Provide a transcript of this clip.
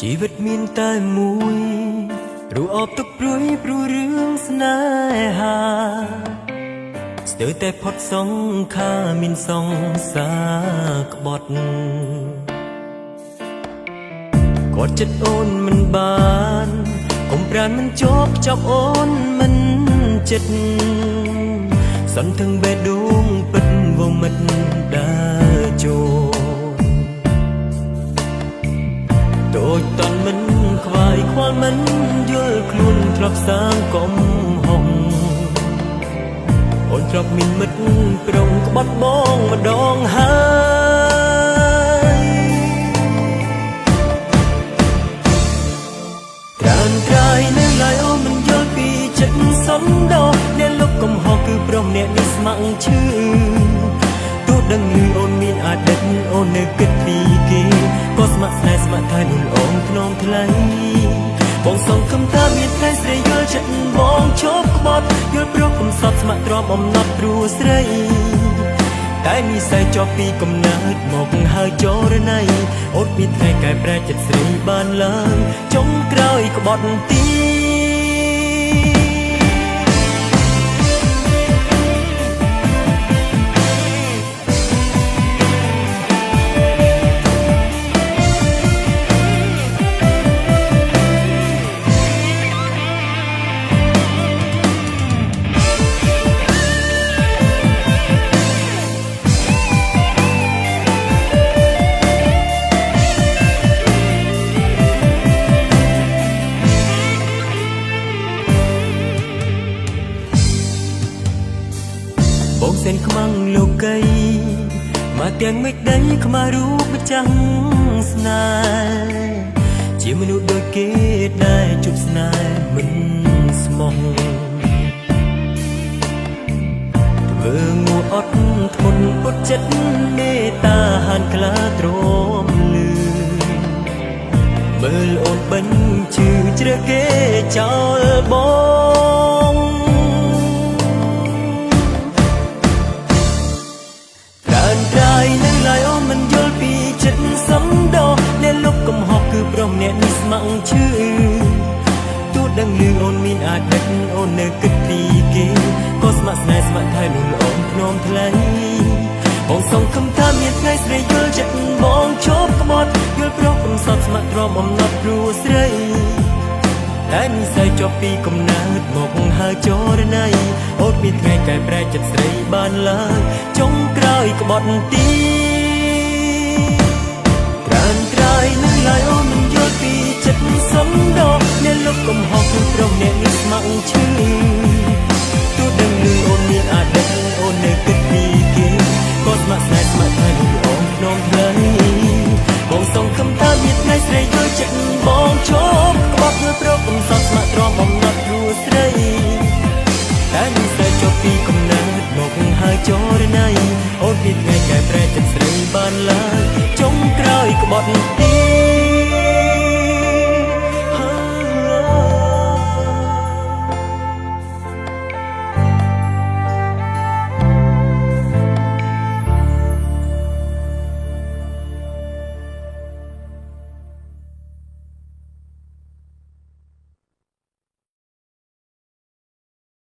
ជីវិតមានតែមួយរូអបទុកព្រួយព្រួយរឿងស្នេហាស្ទើរតែផុតសងខាមានសងសាក្បត់គាត់ចិត្តអូនមិនបានកុំប្រានមិនជាប់ចាប់អូនមិនចិត្តសន្ធឹងបេះដូងពិតវងមិត្តដើរចូលដូចតន់មិនខ្វាយខ្វល់មិនយល់ខ្លួនធ្លាប់សាងកំហុងអូនធ្លាប់មានមិត្តប្រុងក្បត់បងម្ដងហើយត្រានត្រៃនៅឡើយអូនមិនយល់ពីចិត្តសំដៅអ្នកលុបកំហុសគឺប្រុសអ្នកនេះស្ម័គ្រឈឺទោះដឹងឮអូនមានអតីតអូននៅគិតពីគេក៏ស្ម័គ្រស្នេហ៍ស្ម័គ្រថែលូនអូនធ្នមថ្លៃបងសង្ឃឹមថាមានថ្ងៃស្រីយល់ចិត្តបងឈប់ក្បត់យល់ព្រោះកំសត់ស្ម័គ្រទ្រាំអំណត់ព្រោះស្រីតែនិស្ស័យជាប់ពីកំណើតមកហើយចរណៃអូនពីថ្ងៃកែប្រែចិត្តស្រីបានឡើងចុងក្រោយក្បត់ទីបងសេនខ្មាំងលោកីមកទាំងមេឃដីខ្មារូបចាំងស្នេហ៍ជាមនុស្សដូចគេដែលជួបស្នេហ៍មិនស្មោះធ្វើងួអត់ធ្ងន់ពុតចិត្តមេត្តាហានខ្លាទ្រាំលឺមើលអូនបញ្ជឺជ្រើគេចោលបងនៅឡើយអូនមិនយល់ពីចិត្តសំដៅអ្នកលុបកំហុសគឺប្រុសអ្នកនេះស្ម័គ្រឈឺទោះដឹងឮអូនមានអតីតអូននៅគិតពីគេក៏ស្ម័គ្រស្នេហ៍ស្ម័គ្រថែលូនអូនធ្នមថ្លៃបងសង្ឃឹមថាមានថ្ងៃស្រីយល់ចិត្តបងឈប់ក្បត់យល់ព្រោះកំសត់ស្ម័គ្រទ្រាំអំណត់ព្រោះស្រីតែនិស្ស័យជាប់ពីកំណើតមកហើយចរណៃអូនមានថ្ងៃកែប្រែចិត្តស្រីបានឡើងចុងក្រោយក្បត់ទីត្រានត្រៃនៅឡើយអូនមិនយល់ពីចិត្តសំដៅអ្នកលុបកំហុសគឺប្រុសអ្នកនេះស្ម័គ្រឈឺទោះដឹងឮអូនមានអតីតអូននៅគិតពីគេក៏ស្ម័គ្រស្នេហ៍ស្ម័គ្រថែលូនអូនធ្នមថ្លៃបងសង្ឃឹមថាមានថ្ងៃស្រីយល់ចិត្តបងឈប់ក្បត់យល់ព្រោះកំសត់ស្ម័គ្រទ្រាំអំណត់ព្រោះស្រីតែនិស្ស័យជាប់ពីកំណើតមកហើយចរណៃអូនមានថ្ងៃកែប្រែចិត្តស្រីបានឡើងចុង